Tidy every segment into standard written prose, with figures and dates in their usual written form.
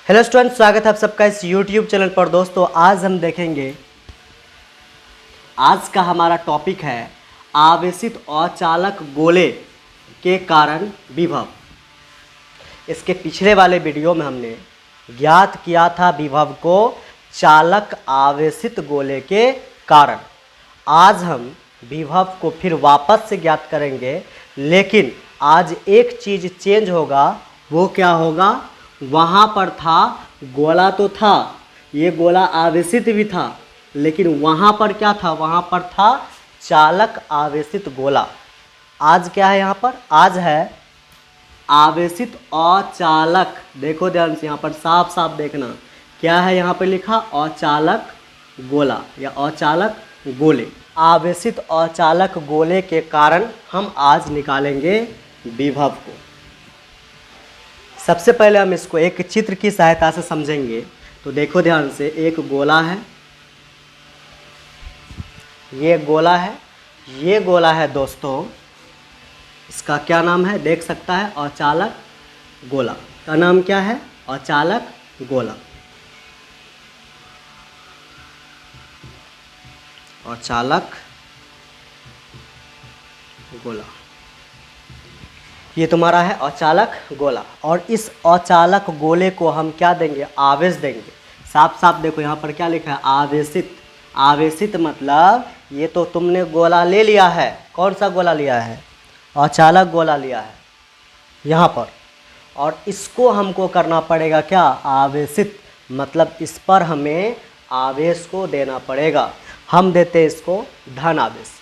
Hello student, स्वागत है आप सबका इस YouTube चैनल पर। दोस्तों आज हम देखेंगे, आज का हमारा टॉपिक है आवेशित अचालक गोले के कारण विभव। इसके पिछले वाले वीडियो में हमने ज्ञात किया था विभव को चालक आवेशित गोले के कारण। आज हम विभव को फिर वापस से ज्ञात करेंगे, लेकिन आज एक चीज़ चेंज होगा। वो क्या होगा? वहाँ पर था गोला तो था, ये गोला आवेशित भी था, लेकिन वहाँ पर क्या था? वहाँ पर था चालक आवेशित गोला। आज क्या है? यहाँ पर आज है आवेशित अचालक। देखो ध्यान से, यहाँ पर साफ साफ देखना क्या है यहाँ पर लिखा? अचालक गोला या अचालक गोले। आवेशित अचालक गोले के कारण हम आज निकालेंगे विभव को। सबसे पहले हम इसको एक चित्र की सहायता से समझेंगे। तो देखो ध्यान से, एक गोला है, ये गोला है, ये गोला है दोस्तों। इसका क्या नाम है? देख सकता है, अचालक गोला का नाम क्या है? अचालक गोला। अचालक गोला ये तुम्हारा है अचालक गोला। और इस अचालक गोले को हम क्या देंगे? आवेश देंगे। साफ साफ देखो यहाँ पर क्या लिखा है? आवेशित। आवेशित मतलब ये तो तुमने गोला ले लिया है। कौन सा गोला लिया है? अचालक गोला लिया है यहाँ पर। और इसको हमको करना पड़ेगा क्या? आवेशित। मतलब इस पर हमें आवेश को देना पड़ेगा। हम देते हैं इसको धन आवेश,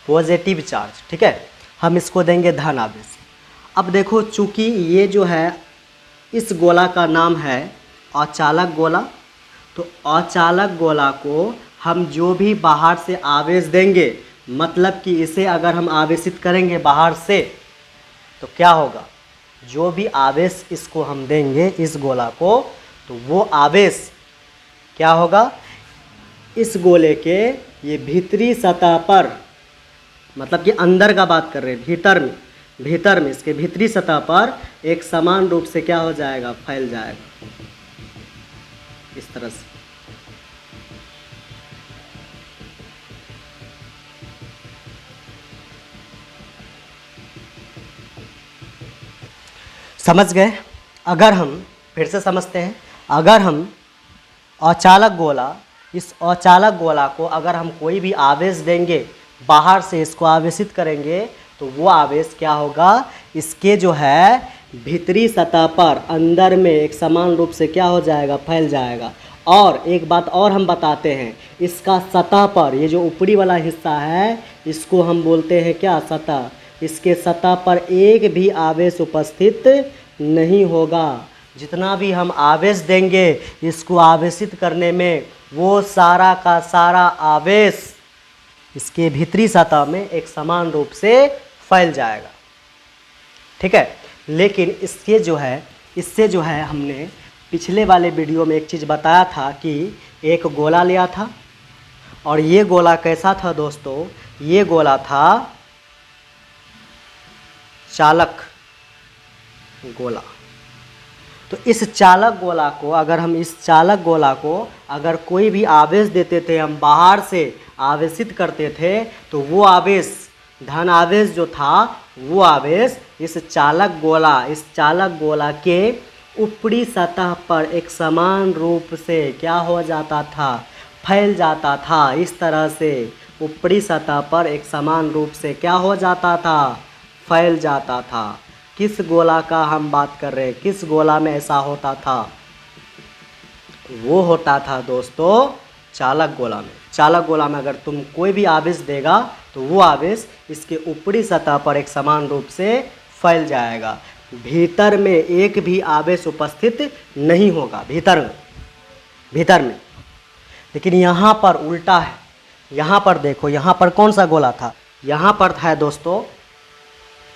पॉजिटिव चार्ज। ठीक है, हम इसको देंगे धन आवेश। अब देखो, चूँकि ये जो है इस गोला का नाम है अचालक गोला, तो अचालक गोला को हम जो भी बाहर से आवेश देंगे, मतलब कि इसे अगर हम आवेशित करेंगे बाहर से, तो क्या होगा? जो भी आवेश इसको हम देंगे इस गोला को, तो वो आवेश क्या होगा? इस गोले के ये भीतरी सतह पर, मतलब कि अंदर का बात कर रहे हैं, भीतर में इसके भीतरी सतह पर एक समान रूप से क्या हो जाएगा? फैल जाएगा इस तरह से। समझ गए? अगर हम फिर से समझते हैं, अगर हम अचालक गोला, इस अचालक गोला को अगर हम कोई भी आवेश देंगे, बाहर से इसको आवेशित करेंगे, तो वो आवेश क्या होगा? इसके जो है भीतरी सतह पर अंदर में एक समान रूप से क्या हो जाएगा? फैल जाएगा। और एक बात और हम बताते हैं, इसका सतह पर ये जो ऊपरी वाला हिस्सा है, इसको हम बोलते हैं क्या? सतह। इसके सतह पर एक भी आवेश उपस्थित नहीं होगा। जितना भी हम आवेश देंगे इसको आवेशित करने में, वो सारा का सारा आवेश इसके भीतरी सतह में एक समान रूप से फैल जाएगा। ठीक है, लेकिन इससे जो है हमने पिछले वाले वीडियो में एक चीज़ बताया था कि एक गोला लिया था, और ये गोला कैसा था दोस्तों? ये गोला था चालक गोला। तो इस चालक गोला को अगर कोई भी आवेश देते थे, हम बाहर से आवेशित करते थे, तो वो आवेश, धन आवेश जो था, वो आवेश इस चालक गोला के ऊपरी सतह पर एक समान रूप से क्या हो जाता था? फैल जाता था। इस तरह से ऊपरी सतह पर एक समान रूप से क्या हो जाता था? फैल जाता था। किस गोला का हम बात कर रहे हैं? किस गोला में ऐसा होता था? वो होता था दोस्तों चालक गोला में। चालक गोला में अगर तुम कोई भी आवेश देगा, तो वो आवेश इसके ऊपरी सतह पर एक समान रूप से फैल जाएगा। भीतर में एक भी आवेश उपस्थित नहीं होगा, भीतर में। लेकिन यहाँ पर उल्टा है। यहाँ पर देखो, यहाँ पर कौन सा गोला था? यहाँ पर था दोस्तों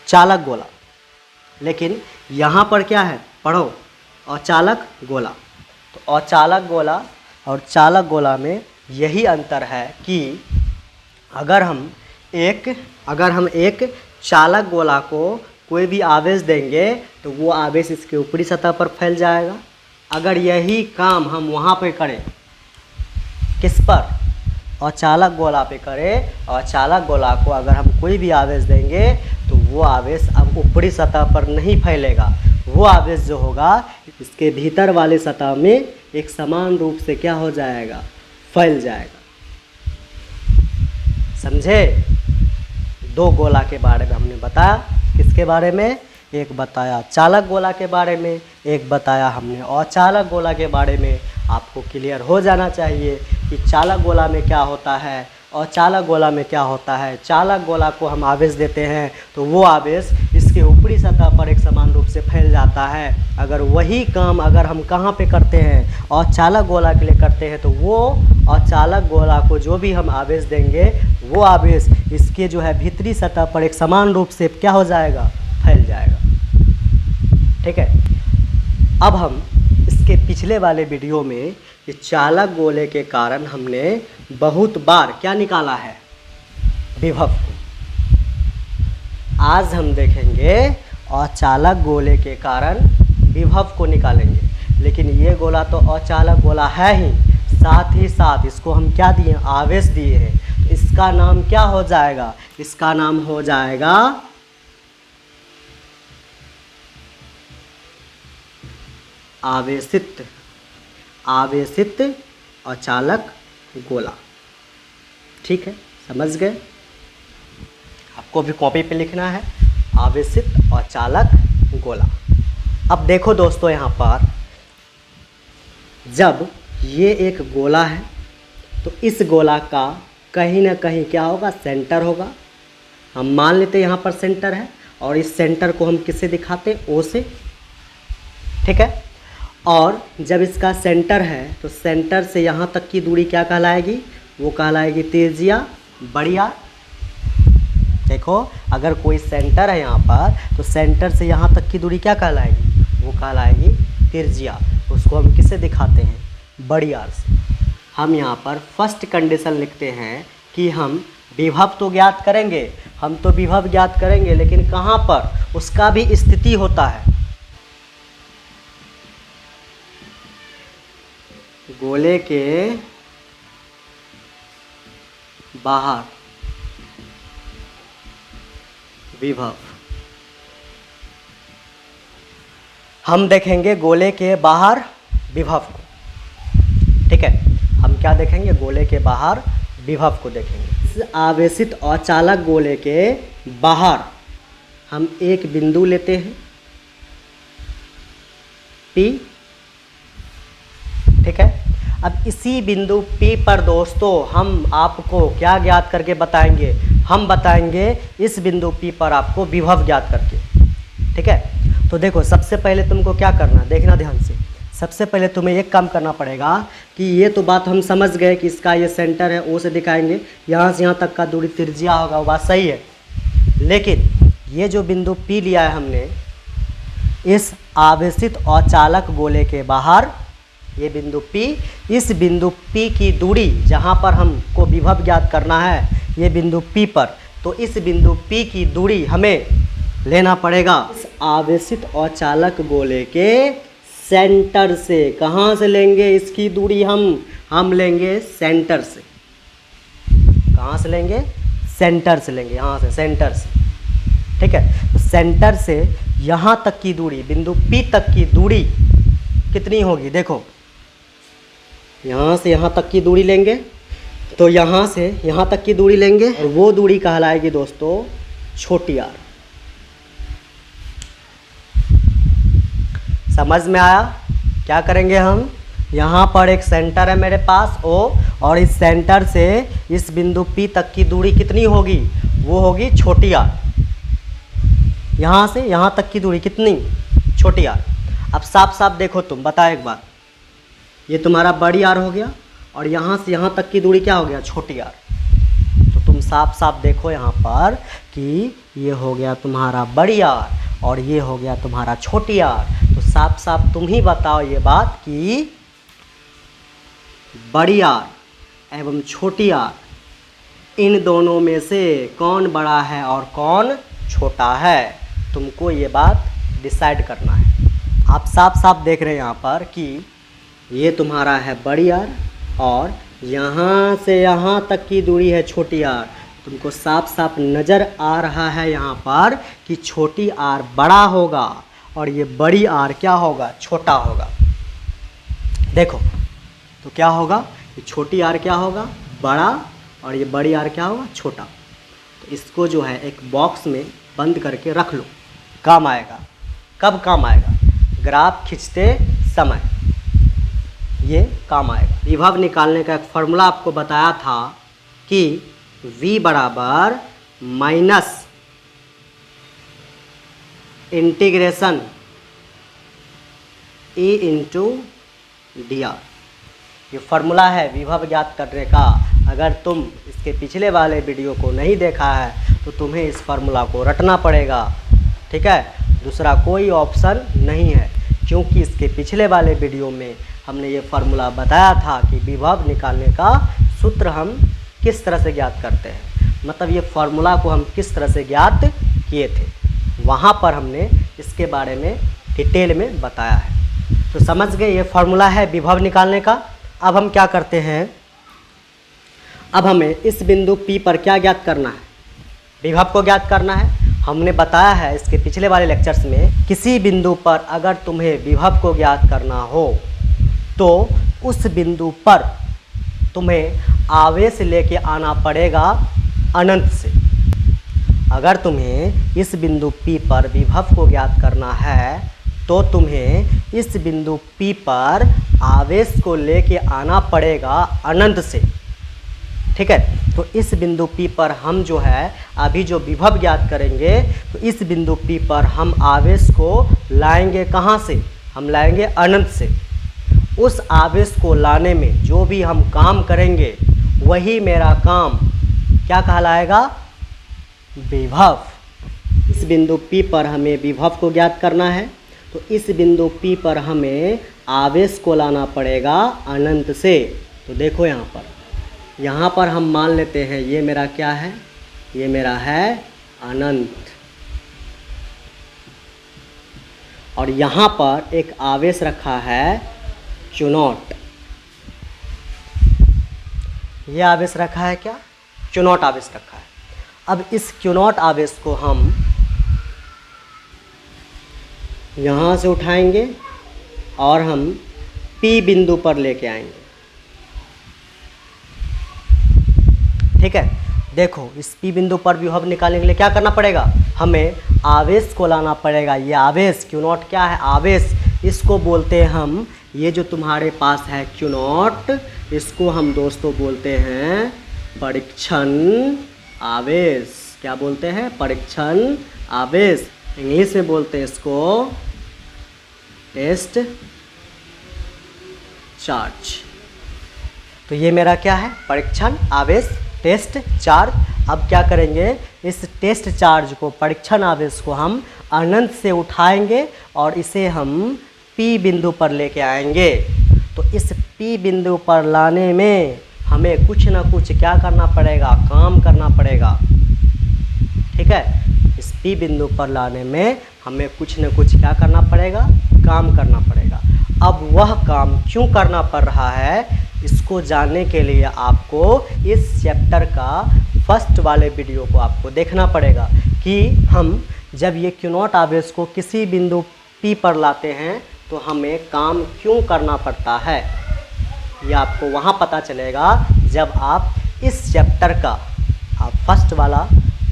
चालक गोला, लेकिन यहाँ पर क्या है? पढ़ो, अचालक गोला। तो अचालक गोला और चालक गोला में यही अंतर है कि अगर हम एक चालक गोला को कोई भी आवेश देंगे, तो वो आवेश इसके ऊपरी सतह पर फैल जाएगा, अगर यही काम हम वहाँ पे करें, किस पर, अचालक गोला पे करें, और अचालक गोला को अगर हम कोई भी आवेश देंगे तो वो आवेश अब ऊपरी सतह पर नहीं फैलेगा, वो आवेश जो होगा इसके भीतर वाले सतह में एक समान रूप से क्या हो जाएगा, फैल जाएगा। समझे? दो गोला के बारे में हमने बताया, किसके बारे में, एक बताया चालक गोला के बारे में, एक बताया हमने अचालक गोला के बारे में। आपको क्लियर हो जाना चाहिए कि चालक गोला में क्या होता है, अचालक गोला में क्या होता है। चालक गोला को हम आवेश देते हैं तो वो आवेश इसके ऊपरी सतह पर एक समान रूप से फैल जाता है। अगर वही काम अगर हम कहाँ पे करते हैं, अचालक गोला के लिए करते हैं, तो वो अचालक गोला को जो भी हम आवेश देंगे वो आवेश इसके जो है भीतरी सतह पर एक समान रूप से क्या हो जाएगा, फैल जाएगा। ठीक है, अब हम इसके पिछले वाले वीडियो में कि चालक गोले के कारण हमने बहुत बार क्या निकाला है, विभव को। आज हम देखेंगे अचालक गोले के कारण विभव को निकालेंगे। लेकिन ये गोला तो अचालक गोला है ही, साथ ही साथ इसको हम क्या दिए, आवेश दिए हैं। तो इसका नाम क्या हो जाएगा, इसका नाम हो जाएगा आवेशित, आवेशित अचालक गोला। ठीक है, समझ गए? आपको भी कॉपी पे लिखना है, आवेशित अचालक गोला। अब देखो दोस्तों, यहाँ पर जब ये एक गोला है तो इस गोला का कहीं ना कहीं क्या होगा, सेंटर होगा। हम मान लेते हैं यहाँ पर सेंटर है, और इस सेंटर को हम किससे दिखाते हैं, ओ से। ठीक है, और जब इसका सेंटर है तो सेंटर से यहाँ तक की दूरी क्या कहलाएगी, वो कहलाएगी त्रिज्या, बड़ी आर। देखो, अगर कोई सेंटर है यहाँ पर तो सेंटर से यहाँ तक की दूरी क्या कहलाएगी, वो कहलाएगी त्रिज्या। उसको हम किससे दिखाते हैं, बड़ी आर से। हम यहाँ पर फर्स्ट कंडीशन लिखते हैं कि हम विभव तो ज्ञात करेंगे, हम तो विभव ज्ञात करेंगे, लेकिन कहाँ पर, उसका भी स्थिति होता है। गोले के बाहर विभव, हम देखेंगे गोले के बाहर विभव को। ठीक है, हम क्या देखेंगे, गोले के बाहर विभव को देखेंगे। इस आवेशित अचालक गोले के बाहर हम एक बिंदु लेते हैं P। ठीक है, अब इसी बिंदु P पर दोस्तों हम आपको क्या ज्ञात करके बताएंगे, हम बताएंगे इस बिंदु P पर आपको विभव ज्ञात करके। ठीक है, तो देखो, सबसे पहले तुमको क्या करना, देखना ध्यान से। सबसे पहले तुम्हें एक काम करना पड़ेगा कि ये तो बात हम समझ गए कि इसका ये सेंटर है, ओ से दिखाएंगे, यहाँ से यहाँ तक का दूरी त्रिज्या होगा, वो बात सही है। लेकिन ये जो बिंदु P लिया है हमने, इस आवेशित अचालक गोले के बाहर ये बिंदु P, इस बिंदु P की दूरी जहाँ पर हमको विभव ज्ञात करना है, ये बिंदु P पर, तो इस बिंदु P की दूरी हमें लेना पड़ेगा इस आवेशित अचालक गोले के सेंटर से। कहाँ से लेंगे इसकी दूरी, हम लेंगे सेंटर से। कहाँ से लेंगे, सेंटर से लेंगे, यहाँ से, सेंटर से। ठीक है, तो सेंटर से यहाँ तक की दूरी, बिंदु P तक की दूरी कितनी होगी, देखो, यहाँ से यहाँ तक की दूरी लेंगे, तो यहाँ से यहाँ तक की दूरी लेंगे, और वो दूरी कहलाएगी दोस्तों छोटी आर। समझ में आया? क्या करेंगे हम, यहाँ पर एक सेंटर है मेरे पास O, और इस सेंटर से इस बिंदु P तक की दूरी कितनी होगी, वो होगी छोटी आर। यहाँ से यहाँ तक की दूरी कितनी, छोटी आर। अब साफ साफ देखो, तुम बताओ एक बार, ये तुम्हारा बड़ी आर हो गया, और यहाँ से यहाँ तक की दूरी क्या हो गया, छोटी आर। तो तुम साफ साफ देखो यहाँ पर कि ये हो गया तुम्हारा बड़ी आर, और ये हो गया तुम्हारा छोटी आर। तो साफ साफ तुम ही बताओ ये बात कि बड़ी आर एवं छोटी आर, इन दोनों में से कौन बड़ा है और कौन छोटा है, तुमको ये बात डिसाइड करना है। आप साफ साफ देख रहे हैं यहाँ पर कि ये तुम्हारा है बड़ी आर और यहाँ से यहाँ तक की दूरी है छोटी आर। तुमको साफ साफ नज़र आ रहा है यहाँ पर कि छोटी आर बड़ा होगा और ये बड़ी आर क्या होगा, छोटा होगा। देखो तो क्या होगा, ये छोटी आर क्या होगा, बड़ा, और ये बड़ी आर क्या होगा, छोटा। तो इसको जो है एक बॉक्स में बंद करके रख लो, काम आएगा। कब काम आएगा, ग्राफ खींचते समय ये काम आएगा। विभव निकालने का एक फार्मूला आपको बताया था कि v बराबर minus integration e into D R. ये फार्मूला है विभव ज्ञात करने का। अगर तुम इसके पिछले वाले वीडियो को नहीं देखा है तो तुम्हें इस फार्मूला को रटना पड़ेगा, ठीक है। दूसरा कोई ऑप्शन नहीं है, क्योंकि इसके पिछले वाले वीडियो में हमने ये फार्मूला बताया था कि विभव निकालने का सूत्र हम किस तरह से ज्ञात करते हैं, मतलब ये फार्मूला को हम किस तरह से ज्ञात किए थे, वहाँ पर हमने इसके बारे में डिटेल में बताया है। तो समझ गए, ये फार्मूला है विभव निकालने का। अब हम क्या करते हैं, अब हमें इस बिंदु P पर क्या ज्ञात करना है, विभव को ज्ञात करना है। हमने बताया है इसके पिछले वाले लेक्चर्स में, किसी बिंदु पर अगर तुम्हें विभव को ज्ञात करना हो तो उस बिंदु पर तुम्हें आवेश लेके आना पड़ेगा अनंत से। अगर तुम्हें इस बिंदु P पर विभव को ज्ञात करना है तो तुम्हें इस बिंदु P पर आवेश को लेके आना पड़ेगा अनंत से, ठीक है। तो इस बिंदु P पर हम जो है अभी जो विभव ज्ञात करेंगे, तो इस बिंदु P पर हम आवेश को लाएंगे कहाँ से, हम लाएंगे अनंत से। उस आवेश को लाने में जो भी हम काम करेंगे वही मेरा काम क्या कहलाएगा, विभव। इस बिंदु P पर हमें विभव को ज्ञात करना है, तो इस बिंदु P पर हमें आवेश को लाना पड़ेगा अनंत से। तो देखो यहाँ पर हम मान लेते हैं ये मेरा क्या है, ये मेरा है अनंत, और यहाँ पर एक आवेश रखा है Q0। ये आवेश रखा है क्या, Q0 आवेश रखा है। अब इस Q0 आवेश को हम यहाँ से उठाएंगे और हम P बिंदु पर लेके आएंगे, ठीक है। देखो इस P बिंदु पर विभव निकालने के लिए क्या करना पड़ेगा, हमें आवेश को लाना पड़ेगा। ये आवेश Q0 क्या है, आवेश, इसको बोलते हैं हम, ये जो तुम्हारे पास है Q0, इसको हम दोस्तों बोलते हैं परीक्षण आवेश। क्या बोलते हैं, परीक्षण आवेश। इंग्लिश में बोलते हैं इसको टेस्ट चार्ज। तो ये मेरा क्या है, परीक्षण आवेश, टेस्ट चार्ज। अब क्या करेंगे, इस टेस्ट चार्ज को, परीक्षण आवेश को हम अनंत से उठाएंगे और इसे हम P बिंदु पर लेके आएंगे। तो इस P बिंदु पर लाने में हमें कुछ ना कुछ क्या करना पड़ेगा, काम करना पड़ेगा, ठीक है। इस P बिंदु पर लाने में हमें कुछ न कुछ क्या करना पड़ेगा, काम करना पड़ेगा। अब वह काम क्यों करना पड़ रहा है, इसको जानने के लिए आपको इस चैप्टर का फर्स्ट वाले वीडियो को आपको देखना पड़ेगा कि हम जब ये Q0 आवेश को किसी बिंदु P पर लाते हैं तो हमें काम क्यों करना पड़ता है। ये आपको वहाँ पता चलेगा जब आप इस चैप्टर का आप फर्स्ट वाला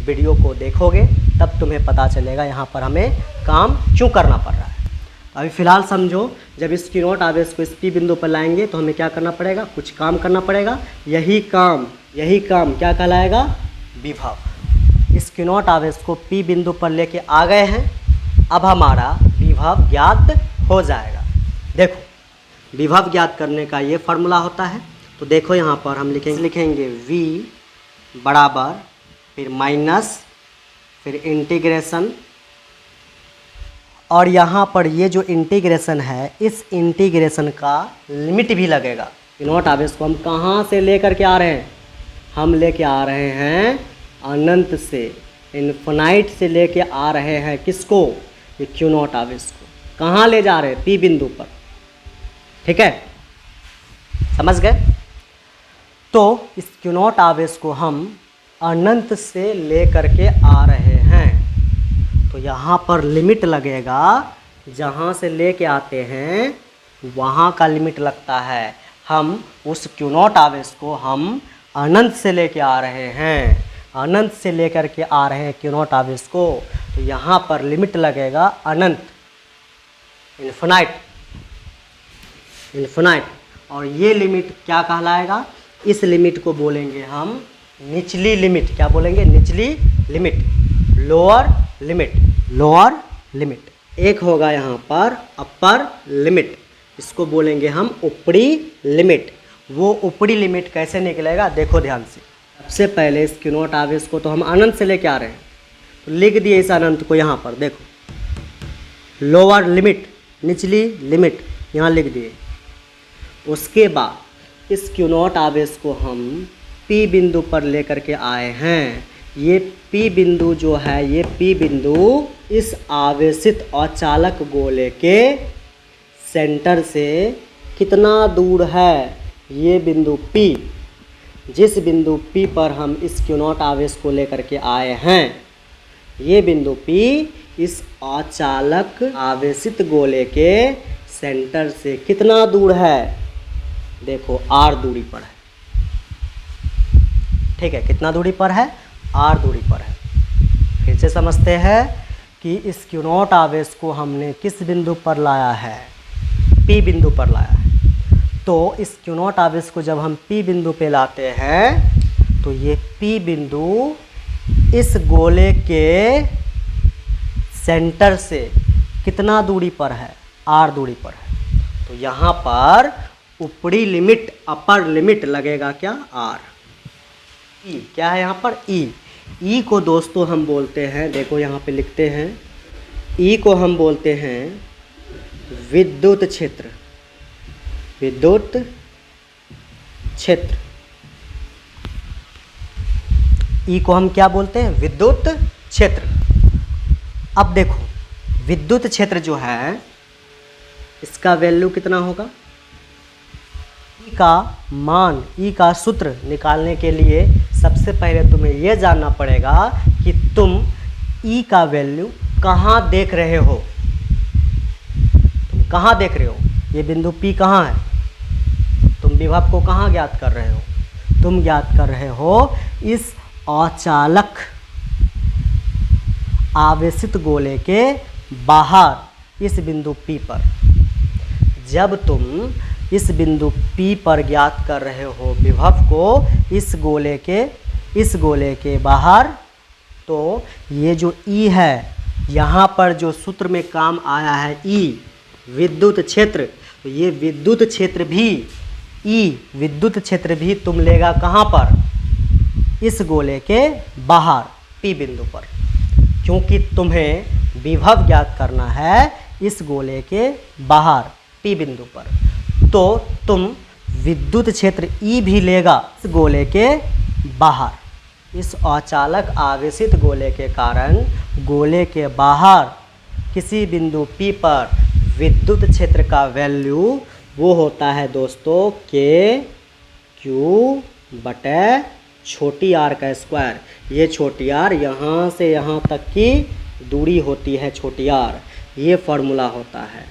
वीडियो को देखोगे, तब तुम्हें पता चलेगा यहाँ पर हमें काम क्यों करना पड़ रहा है। अभी फ़िलहाल समझो, जब इस Q0 आवेश को इस P बिंदु पर लाएंगे तो हमें क्या करना पड़ेगा, कुछ काम करना पड़ेगा। यही काम क्या कहलाएगा, विभव। इस Q0 आवेश को P बिंदु पर लेके आ गए हैं, अब हमारा विभव ज्ञात हो जाएगा। देखो विभव ज्ञात करने का ये फार्मूला होता है। तो देखो यहाँ पर हम लिखेंगे V बराबर, फिर माइनस, फिर इंटीग्रेशन, और यहाँ पर ये जो इंटीग्रेशन है, इस इंटीग्रेशन का लिमिट भी लगेगा। Q0 आवेश को हम कहाँ से लेकर के आ रहे हैं, हम लेके आ रहे हैं अनंत से, इन्फिनाइट से लेके आ रहे हैं किसको, ये Q0 आवेश को। कहाँ ले जा रहे हैं? P बिंदु पर। ठीक है, समझ गए? तो इस Q नॉट आवेश को हम अनंत से ले करके आ रहे हैं, तो यहाँ पर लिमिट लगेगा, जहाँ से लेके आते हैं वहाँ का लिमिट लगता है। हम उस Q नॉट आवेश को हम अनंत से लेके आ रहे हैं, अनंत से लेकर के आ रहे हैं Q नॉट आवेश को, तो यहाँ पर लिमिट लगेगा अनंत, इन्फिनाइट, इन्फिनाइट। और ये लिमिट क्या कहलाएगा? इस लिमिट को बोलेंगे हम निचली लिमिट। क्या बोलेंगे? निचली limit, lower limit, lower limit. एक होगा यहाँ पर अपर लिमिट, इसको बोलेंगे हम ऊपरी लिमिट। वो ऊपरी लिमिट कैसे निकलेगा? देखो ध्यान से। सबसे पहले इस Q नॉट आवेश को तो हम अनंत से लेके आ रहे हैं, तो लिख दिए इस अनंत को यहाँ पर, देखो लोअर लिमिट, निचली लिमिट यहाँ लिख दिए। उसके बाद इस Q नॉट आवेश को हम P बिंदु पर लेकर के आए हैं। ये P बिंदु जो है, ये P बिंदु इस आवेशित अचालक गोले के सेंटर से कितना दूर है? ये बिंदु P, जिस बिंदु P पर हम इस Q नॉट आवेश को लेकर के आए हैं, ये बिंदु P इस अचालक आवेशित गोले के सेंटर से कितना दूर है? देखो r दूरी पर है। ठीक है, कितना दूरी पर है? r दूरी पर है। फिर से समझते हैं कि इस Q नॉट आवेश को हमने किस बिंदु पर लाया है? P बिंदु पर लाया है। तो इस Q नॉट आवेश को जब हम P बिंदु पे लाते हैं, तो ये P बिंदु इस गोले के सेंटर से कितना दूरी पर है? r दूरी पर है। तो यहाँ पर ऊपरी लिमिट, अपर लिमिट लगेगा क्या? r। E क्या है यहाँ पर? E। E को दोस्तों हम बोलते हैं, देखो यहाँ पे लिखते हैं, E को हम बोलते हैं विद्युत क्षेत्र, विद्युत क्षेत्र। E को हम क्या बोलते हैं? विद्युत क्षेत्र। अब देखो विद्युत क्षेत्र जो है, इसका वैल्यू कितना होगा? E का मान, E का सूत्र निकालने के लिए सबसे पहले तुम्हें यह जानना पड़ेगा कि तुम E का वैल्यू कहाँ देख रहे हो। तुम कहाँ देख रहे हो? ये बिंदु P कहाँ है? तुम विभव को कहाँ ज्ञात कर रहे हो? तुम ज्ञात कर रहे हो इस अचालक आवेशित गोले के बाहर, इस बिंदु P पर। जब तुम इस बिंदु P पर ज्ञात कर रहे हो विभव को इस गोले के बाहर, तो ये जो E है, यहाँ पर जो सूत्र में काम आया है E, विद्युत क्षेत्र, तो ये विद्युत क्षेत्र भी, E विद्युत क्षेत्र भी तुम लेगा कहाँ पर? इस गोले के बाहर, P बिंदु पर, क्योंकि तुम्हें विभव ज्ञात करना है इस गोले के बाहर, P बिंदु पर। तो तुम विद्युत क्षेत्र E भी लेगा इस गोले के बाहर। इस अचालक आवेशित गोले के कारण गोले के बाहर किसी बिंदु P पर विद्युत क्षेत्र का वैल्यू वो होता है दोस्तों K Q बटे छोटी r का स्क्वायर। ये छोटी r यहाँ से यहाँ तक की दूरी होती है छोटी r, ये फॉर्मूला होता है।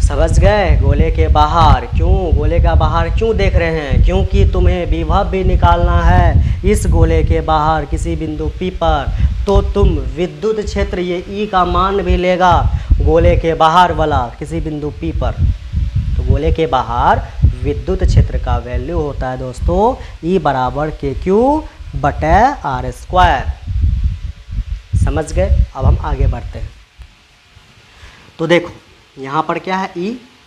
समझ गए? गोले के बाहर क्यों, गोले का बाहर क्यों देख रहे हैं? क्योंकि तुम्हें विभव भी निकालना है इस गोले के बाहर किसी बिंदु P पर, तो तुम विद्युत क्षेत्र ये E का मान भी लेगा गोले के बाहर वाला किसी बिंदु P पर। तो गोले के बाहर विद्युत क्षेत्र का वैल्यू होता है दोस्तों E बराबर KQ बटे R स्क्वायर। समझ गए? अब हम आगे बढ़ते हैं। तो देखो यहाँ पर क्या है?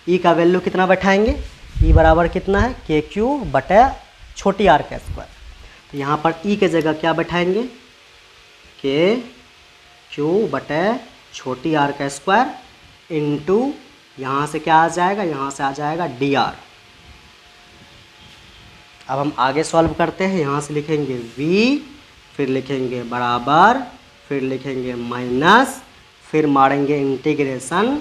E का वैल्यू कितना बैठाएंगे? E बराबर कितना है? KQ बटे छोटी r का स्क्वायर। तो यहाँ पर E के जगह क्या बैठाएंगे? KQ बटे छोटी r का स्क्वायर इंटू यहाँ से क्या आ जाएगा? यहाँ से आ जाएगा dr। अब हम आगे सॉल्व करते हैं। यहाँ से लिखेंगे V, फिर लिखेंगे बराबर, फिर लिखेंगे माइनस, फिर मारेंगे इंटीग्रेशन,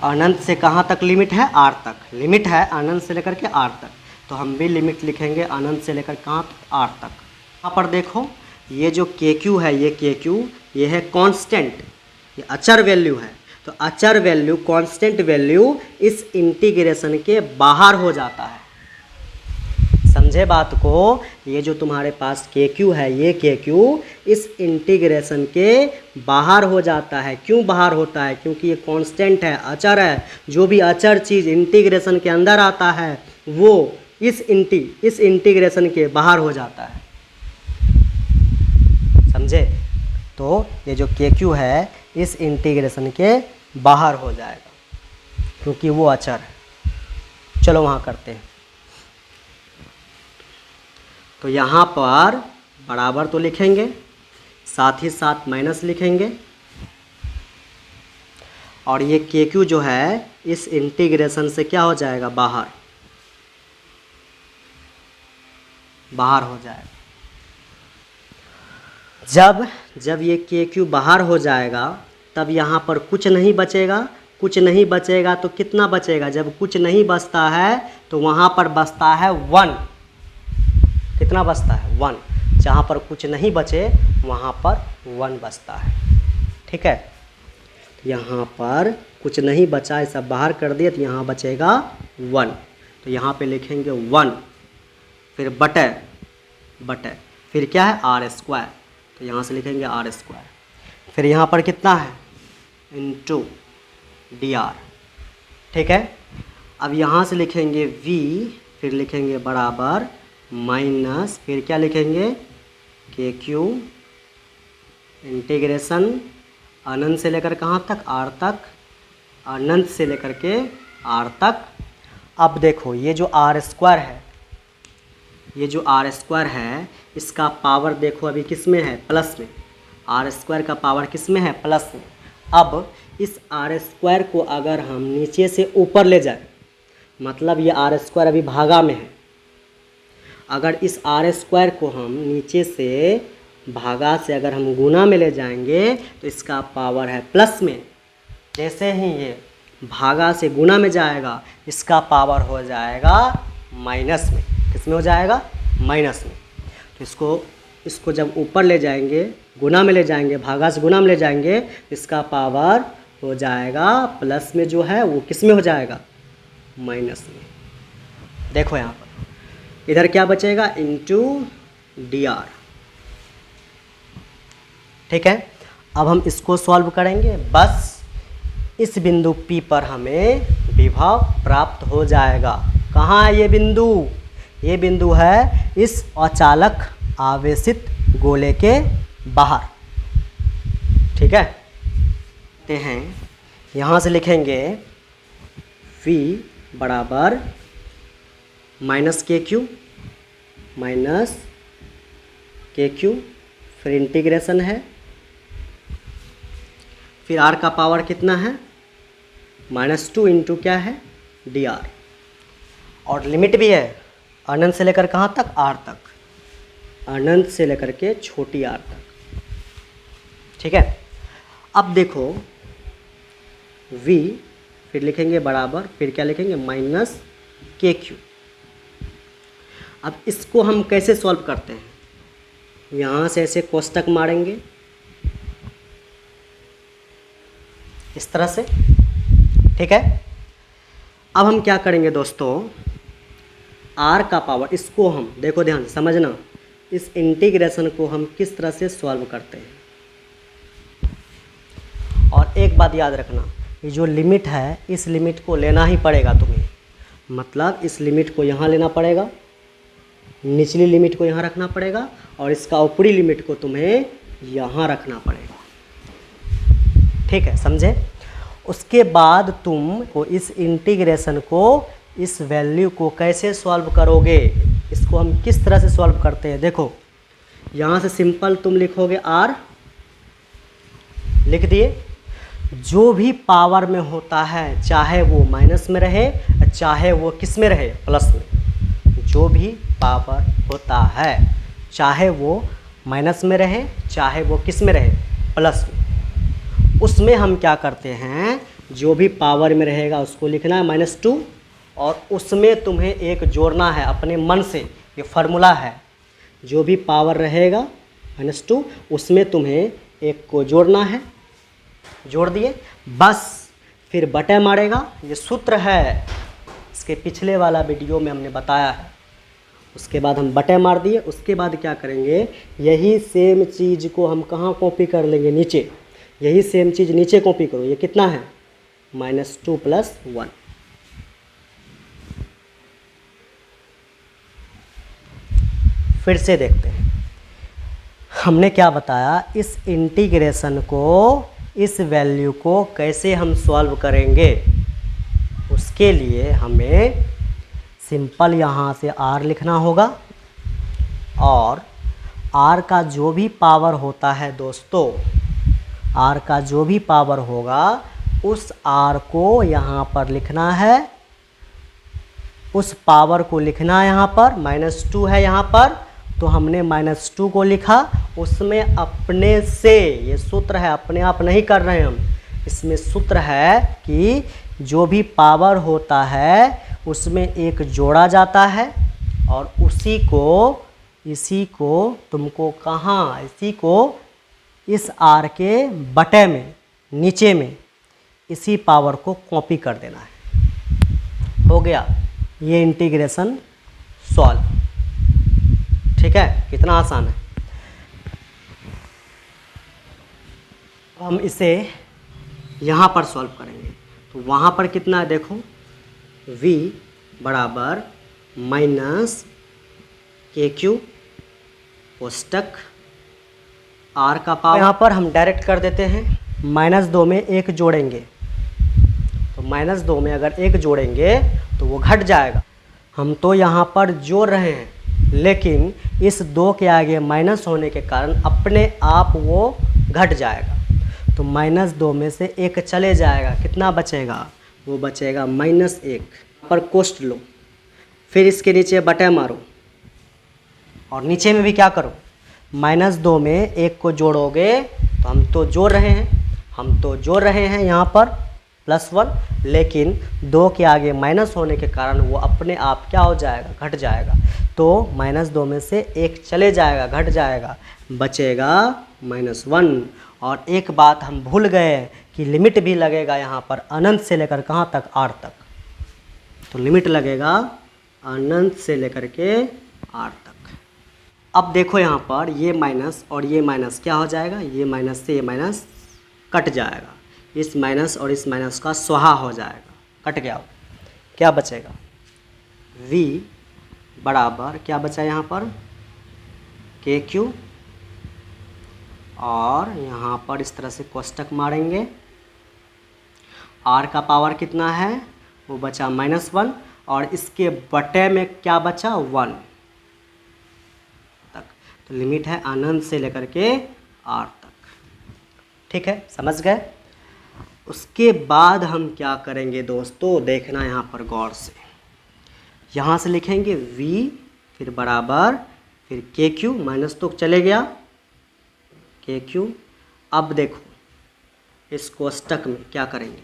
अनंत से कहाँ तक लिमिट है, आर तक लिमिट है, अनंत से लेकर के आर तक, तो हम भी लिमिट लिखेंगे अनंत से लेकर कहाँ तक, आर तक। यहाँ पर देखो ये जो के क्यू है, ये के क्यू ये है कांस्टेंट, ये अचर वैल्यू है, तो अचर वैल्यू कांस्टेंट वैल्यू इस इंटीग्रेशन के बाहर हो जाता है। समझे बात को, ये जो तुम्हारे पास के क्यू है, ये के क्यू इस इंटीग्रेशन के बाहर हो जाता है। क्यों बाहर होता है, क्योंकि ये कांस्टेंट है, अचर है। जो भी अचर चीज़ इंटीग्रेशन के अंदर आता है वो इस इंटीग्रेशन के बाहर हो जाता है। समझे, तो ये जो के क्यू है इस इंटीग्रेशन के बाहर हो जाएगा क्योंकि वो अचर है। चलो वहाँ करते हैं। तो यहाँ पर बराबर तो लिखेंगे, साथ ही साथ माइनस लिखेंगे, और ये के क्यू जो है इस इंटीग्रेशन से क्या हो जाएगा, बाहर हो जाएगा। जब ये के क्यू बाहर हो जाएगा तब यहाँ पर कुछ नहीं बचेगा। कुछ नहीं बचेगा तो कितना बचेगा, जब कुछ नहीं बचता है तो वहाँ पर बचता है 1। कितना बचता है, 1। जहाँ पर कुछ नहीं बचे वहाँ पर 1 बचता है। ठीक है, यहाँ पर कुछ नहीं बचा, ऐसा बाहर कर दिए तो यहाँ बचेगा 1, तो यहाँ पे लिखेंगे 1, फिर बटे फिर क्या है, आर स्क्वायर, तो यहाँ से लिखेंगे आर स्क्वायर, फिर यहाँ पर कितना है, इंटू डी आर। ठीक है, अब यहाँ से लिखेंगे v, फिर लिखेंगे बराबर माइनस, फिर क्या लिखेंगे, के क्यू इंटीग्रेशन अनंत से लेकर कहाँ तक, आर तक, अनंत से लेकर के आर तक। अब देखो ये जो आर स्क्वायर है, ये जो आर स्क्वायर है इसका पावर देखो अभी किस में है, प्लस में। आर स्क्वायर का पावर किस में है, प्लस में। अब इस आर स्क्वायर को अगर हम नीचे से ऊपर ले जाए, मतलब ये आर स्क्वायर अभी भागा में है, अगर इस आर स्क्वायर को हम नीचे से भागा से अगर हम गुना में ले जाएंगे तो इसका पावर है प्लस में। जैसे ही ये भागा से गुना में जाएगा इसका पावर हो जाएगा माइनस में। किस में हो जाएगा, माइनस में। तो इसको जब ऊपर ले जाएंगे, गुना में ले जाएंगे, भागा से गुना में ले जाएंगे, इसका पावर हो जाएगा प्लस में, जो है वो किस में हो जाएगा, माइनस में। देखो यहाँ पर इधर क्या बचेगा, इंटू डी आर। ठीक है, अब हम इसको सॉल्व करेंगे। बस इस बिंदु P पर हमें विभव प्राप्त हो जाएगा। कहाँ है ये बिंदु, ये बिंदु है इस अचालक आवेशित गोले के बाहर। ठीक है, ते हैं यहाँ से लिखेंगे V बराबर माइनस के क्यू, फिर इंटीग्रेशन है, फिर r का पावर कितना है, -2 इंटू क्या है, डी आर, और लिमिट भी है अनंत से लेकर कहाँ तक, r तक, अनंत से लेकर के छोटी r तक। ठीक है, अब देखो v, फिर लिखेंगे बराबर, फिर क्या लिखेंगे, माइनस के क्यू। अब इसको हम कैसे सॉल्व करते हैं, यहाँ से ऐसे कोष्टक मारेंगे इस तरह से। ठीक है, अब हम क्या करेंगे दोस्तों, r का पावर, इसको हम देखो ध्यान से समझना, इस इंटीग्रेशन को हम किस तरह से सॉल्व करते हैं। और एक बात याद रखना, ये जो लिमिट है इस लिमिट को लेना ही पड़ेगा तुम्हें, मतलब इस लिमिट को यहाँ लेना पड़ेगा, निचली लिमिट को यहाँ रखना पड़ेगा, और इसका ऊपरी लिमिट को तुम्हें यहाँ रखना पड़ेगा। ठीक है, समझे। उसके बाद तुम को इस इंटीग्रेशन को, इस वैल्यू को कैसे सॉल्व करोगे, इसको हम किस तरह से सॉल्व करते हैं। देखो यहाँ से सिंपल तुम लिखोगे r, लिख दिए, जो भी पावर में होता है, चाहे वो माइनस में रहे चाहे वो किस में रहे, प्लस में, जो भी पावर होता है चाहे वो माइनस में रहे चाहे वो किस में रहे, प्लस में। उसमें हम क्या करते हैं, जो भी पावर में रहेगा उसको लिखना है -2, और उसमें तुम्हें एक जोड़ना है अपने मन से। ये फार्मूला है, जो भी पावर रहेगा -2 उसमें तुम्हें एक को जोड़ना है। जोड़ दिए, बस फिर बटे मारेगा। ये सूत्र है, इसके पिछले वाला वीडियो में हमने बताया है। उसके बाद हम बटे मार दिए। उसके बाद क्या करेंगे, यही सेम चीज़ को हम कहाँ कॉपी कर लेंगे, नीचे। यही सेम चीज़ नीचे कॉपी करो। ये कितना है, -2 + 1। फिर से देखते हैं हमने क्या बताया, इस इंटीग्रेशन को, इस वैल्यू को कैसे हम सॉल्व करेंगे। उसके लिए हमें सिंपल यहाँ से r लिखना होगा, और r का जो भी पावर होता है दोस्तों, r का जो भी पावर होगा उस r को यहाँ पर लिखना है। उस पावर को लिखना है यहाँ पर, -2 है यहाँ पर, तो हमने -2 को लिखा। उसमें अपने से, ये सूत्र है, अपने आप नहीं कर रहे हैं हम, इसमें सूत्र है कि जो भी पावर होता है उसमें एक जोड़ा जाता है, और इसी को तुमको कहाँ, इसी को इस r के बटे में, नीचे में इसी पावर को कॉपी कर देना है। हो गया ये इंटीग्रेशन सॉल्व। ठीक है, कितना आसान है। हम इसे यहाँ पर सॉल्व करेंगे, तो वहाँ पर कितना है देखो, v बराबर -kq कोष्टक r का पावर। यहाँ पर हम डायरेक्ट कर देते हैं, -2 में 1 जोड़ेंगे, तो -2 में अगर 1 जोड़ेंगे तो वो घट जाएगा। हम तो यहाँ पर जोड़ रहे हैं, लेकिन इस 2 के आगे माइनस होने के कारण अपने आप वो घट जाएगा। तो -2 में से 1 चले जाएगा, कितना बचेगा, वो बचेगा -1 पर कोष्ट लो, फिर इसके नीचे बटे मारो, और नीचे में भी क्या करो, -2 में 1 को जोड़ोगे, तो हम तो जोड़ रहे हैं यहाँ पर +1, लेकिन 2 के आगे माइनस होने के कारण वो अपने आप क्या हो जाएगा, घट जाएगा। तो -2 में से 1 चले जाएगा, घट जाएगा, बचेगा -1। और एक बात हम भूल गए कि लिमिट भी लगेगा यहाँ पर, अनंत से लेकर कहाँ तक, r तक। तो लिमिट लगेगा अनंत से लेकर के r तक। अब देखो यहाँ पर ये माइनस और ये माइनस क्या हो जाएगा, ये माइनस से ये माइनस कट जाएगा, इस माइनस और इस माइनस का स्वाहा हो जाएगा, कट गया। क्या बचेगा, v बराबर क्या बचा यहाँ पर, kq, और यहाँ पर इस तरह से कोष्टक मारेंगे। r का पावर कितना है, वो बचा -1, और इसके बटे में क्या बचा, 1 तक। तो लिमिट है अनंत से लेकर के r तक। ठीक है, समझ गए। उसके बाद हम क्या करेंगे दोस्तों, देखना यहाँ पर गौर से। यहाँ से लिखेंगे v, फिर बराबर, फिर kq, माइनस तो चले गया, kq। अब देखो इस कोष्टक में क्या करेंगे,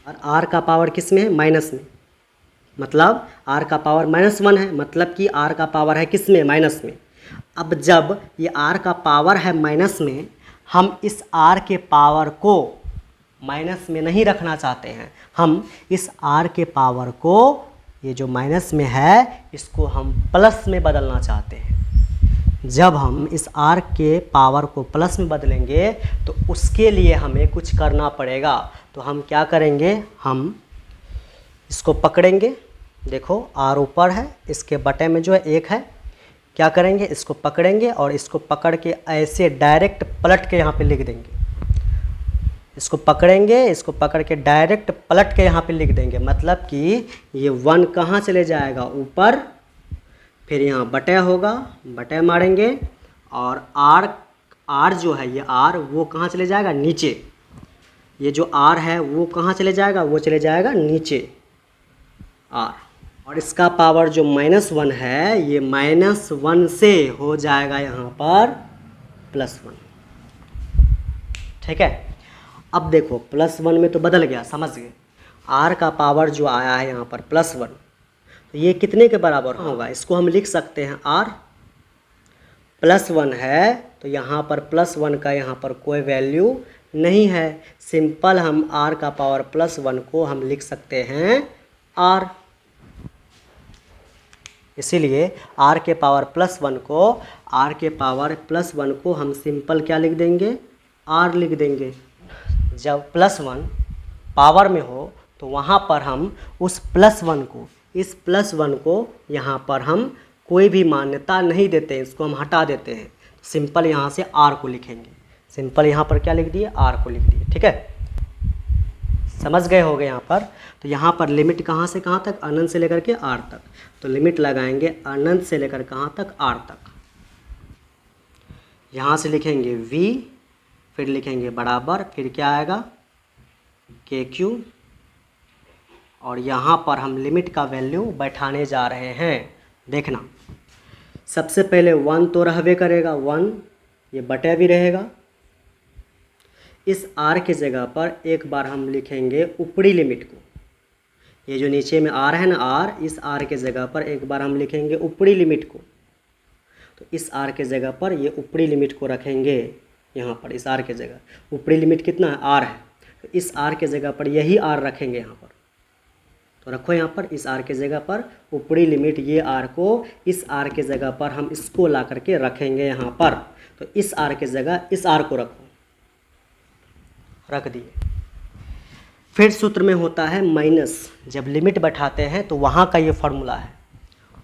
और r का पावर किस में है, माइनस में, मतलब r का पावर -1 है, मतलब कि r का पावर है किस में, माइनस में। अब जब ये r का पावर है माइनस में, हम इस r के पावर को माइनस में नहीं रखना चाहते हैं, हम इस r के पावर को, ये जो माइनस में है, इसको हम प्लस में बदलना चाहते हैं। जब हम इस r के पावर को प्लस में बदलेंगे तो उसके लिए हमें कुछ करना पड़ेगा। तो हम क्या करेंगे, हम इसको पकड़ेंगे, देखो r ऊपर है, इसके बटे में जो है 1 है, क्या करेंगे, इसको पकड़ेंगे और इसको पकड़ के ऐसे डायरेक्ट पलट के यहाँ पे लिख देंगे। इसको पकड़ेंगे, इसको पकड़ के डायरेक्ट पलट के यहाँ पे लिख देंगे, मतलब कि ये 1 कहाँ चले जाएगा, ऊपर, फिर यहाँ बटे होगा, बटे मारेंगे, और r जो है, ये r वो कहाँ चले जाएगा, नीचे। ये जो r है वो कहाँ चले जाएगा, वो चले जाएगा नीचे r। और इसका पावर जो -1 है ये -1 से हो जाएगा यहाँ पर +1। ठीक है, अब देखो +1 में तो बदल गया, समझ गए। r का पावर जो आया है यहाँ पर +1, तो ये कितने के बराबर होगा? इसको हम लिख सकते हैं r +1 है, तो यहाँ पर +1 का यहाँ पर कोई वैल्यू नहीं है। सिंपल हम r का पावर +1 को हम लिख सकते हैं r। इसीलिए r के पावर +1 को हम सिंपल क्या लिख देंगे? r लिख देंगे। जब +1 पावर में हो तो वहाँ पर हम उस इस +1 को यहाँ पर हम कोई भी मान्यता नहीं देते, इसको हम हटा देते हैं। सिंपल यहाँ से r को लिखेंगे। सिंपल यहाँ पर क्या लिख दिए? r को लिख दिए। ठीक है, समझ गए होंगे यहाँ पर। तो यहाँ पर लिमिट कहाँ से कहाँ तक? अनंत से लेकर के r तक। तो लिमिट लगाएंगे अनंत से लेकर कहाँ तक? r तक। यहाँ से लिखेंगे v, फिर लिखेंगे बराबर, फिर क्या आएगा? KQ, और यहाँ पर हम लिमिट का वैल्यू बैठाने जा रहे हैं। देखना, सबसे पहले 1 तो रहबे करेगा, 1 ये बटे भी रहेगा। इस r की जगह पर एक बार हम लिखेंगे ऊपरी लिमिट को। ये जो नीचे में r है ना, r, इस r के जगह पर एक बार हम लिखेंगे ऊपरी लिमिट को। तो इस r के जगह पर ये ऊपरी लिमिट को रखेंगे। यहाँ पर इस r के जगह ऊपरी लिमिट कितना है? r है, तो इस r के जगह पर यही r रखेंगे यहाँ पर। तो रखो यहाँ पर इस r के जगह पर ऊपरी लिमिट, ये r को इस r के जगह पर हम इसको ला करके रखेंगे यहाँ पर। तो इस r के जगह इस r को रखो, रख दिए। फिर सूत्र में होता है माइनस। जब लिमिट बैठाते हैं तो वहाँ का ये फॉर्मूला है।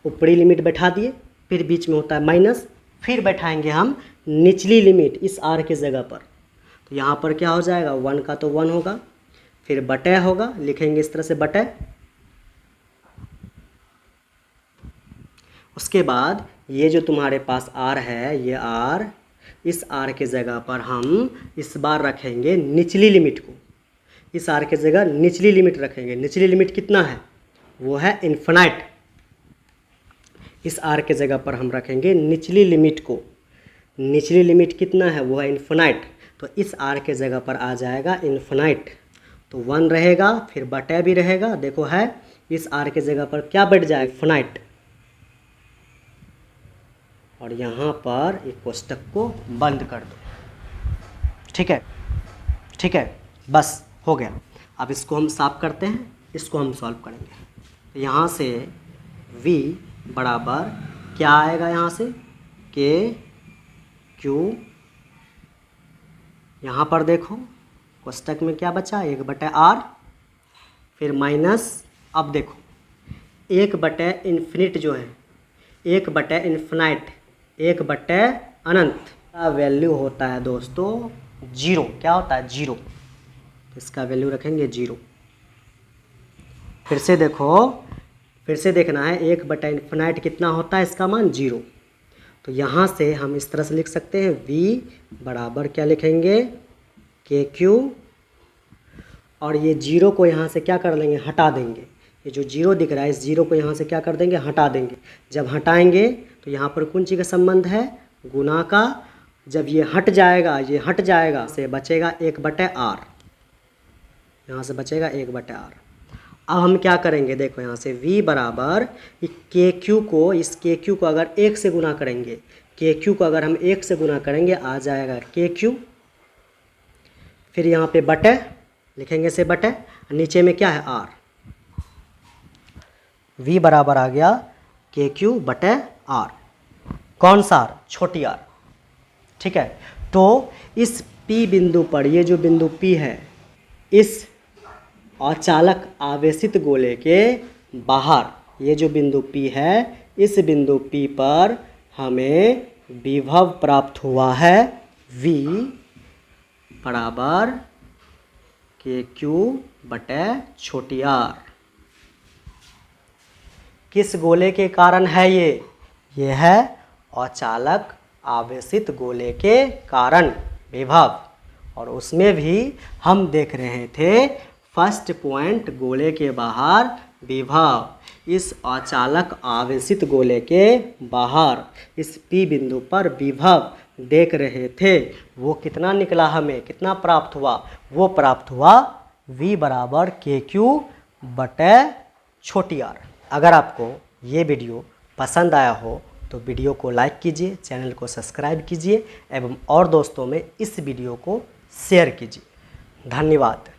ऊपरी लिमिट बैठा दिए, फिर बीच में होता है माइनस, फिर बैठाएंगे हम निचली लिमिट इस r के जगह पर। तो यहाँ पर क्या हो जाएगा? 1 का तो 1 होगा, फिर बटे होगा, लिखेंगे इस तरह से बटे। उसके बाद ये जो तुम्हारे पास r है, ये r, इस r के जगह पर हम इस बार रखेंगे निचली लिमिट को। इस r के जगह निचली लिमिट रखेंगे। निचली लिमिट कितना है? वो है इन्फिनाइट। इस r के जगह पर हम रखेंगे निचली लिमिट को। निचली लिमिट कितना है? वो है इन्फिनाइट। तो इस r के जगह पर आ जाएगा इन्फिनाइट। तो 1 रहेगा, फिर बटे भी रहेगा। देखो है, इस r के जगह पर क्या बैठ जाएगा? इन्फिनाइट। और यहाँ पर एक कोष्टक को बंद कर दो। ठीक है, ठीक है, बस हो गया। अब इसको हम साफ करते हैं, इसको हम सॉल्व करेंगे। यहाँ से v बराबर क्या आएगा? यहाँ से KQ, यहाँ पर देखो कोष्टक में क्या बचा? 1/r, फिर माइनस। अब देखो 1/इन्फिनिट जो है, 1/इन्फिनाइट, 1/अनंत का वैल्यू होता है दोस्तों 0। क्या होता है? 0। इसका वैल्यू रखेंगे 0। फिर से देखो, फिर से देखना है 1/इन्फिनाइट कितना होता है? इसका मान 0। तो यहाँ से हम इस तरह से लिख सकते हैं v बराबर क्या लिखेंगे? KQ, और ये 0 को यहाँ से क्या कर लेंगे? हटा देंगे। ये जो 0 दिख रहा है, इस 0 को यहाँ से क्या कर देंगे? हटा देंगे। जब हटाएंगे तो यहाँ पर कौन चीज़ का संबंध है? गुना का। जब ये हट जाएगा, ये हट जाएगा, से बचेगा 1/r। यहाँ से बचेगा 1/r। अब हम क्या करेंगे? देखो यहाँ से v बराबर KQ को, इस KQ को अगर 1 से गुना करेंगे, KQ को अगर हम 1 से गुना करेंगे आ जाएगा KQ। फिर यहाँ पे बटे लिखेंगे, से बटे, नीचे में क्या है? r। v बराबर आ गया KQ/r। कौन सा r? छोटी r। ठीक है, तो इस P बिंदु पर, ये जो बिंदु P है, इस अचालक आवेशित गोले के बाहर, ये जो बिंदु P है, इस बिंदु P पर हमें विभव प्राप्त हुआ है v बराबर KQ/r। किस गोले के कारण है ये है अचालक आवेशित गोले के कारण विभव। और उसमें भी हम देख रहे थे फर्स्ट पॉइंट गोले के बाहर विभव इस अचालक आवेशित गोले के बाहर इस P बिंदु पर विभव देख रहे थे, वो कितना निकला, हमें कितना प्राप्त हुआ, वो प्राप्त हुआ V बराबर KQ बटे छोटी r। अगर आपको ये वीडियो पसंद आया हो तो वीडियो को लाइक कीजिए, चैनल को सब्सक्राइब कीजिए एवं और दोस्तों में इस वीडियो को शेयर कीजिए। धन्यवाद।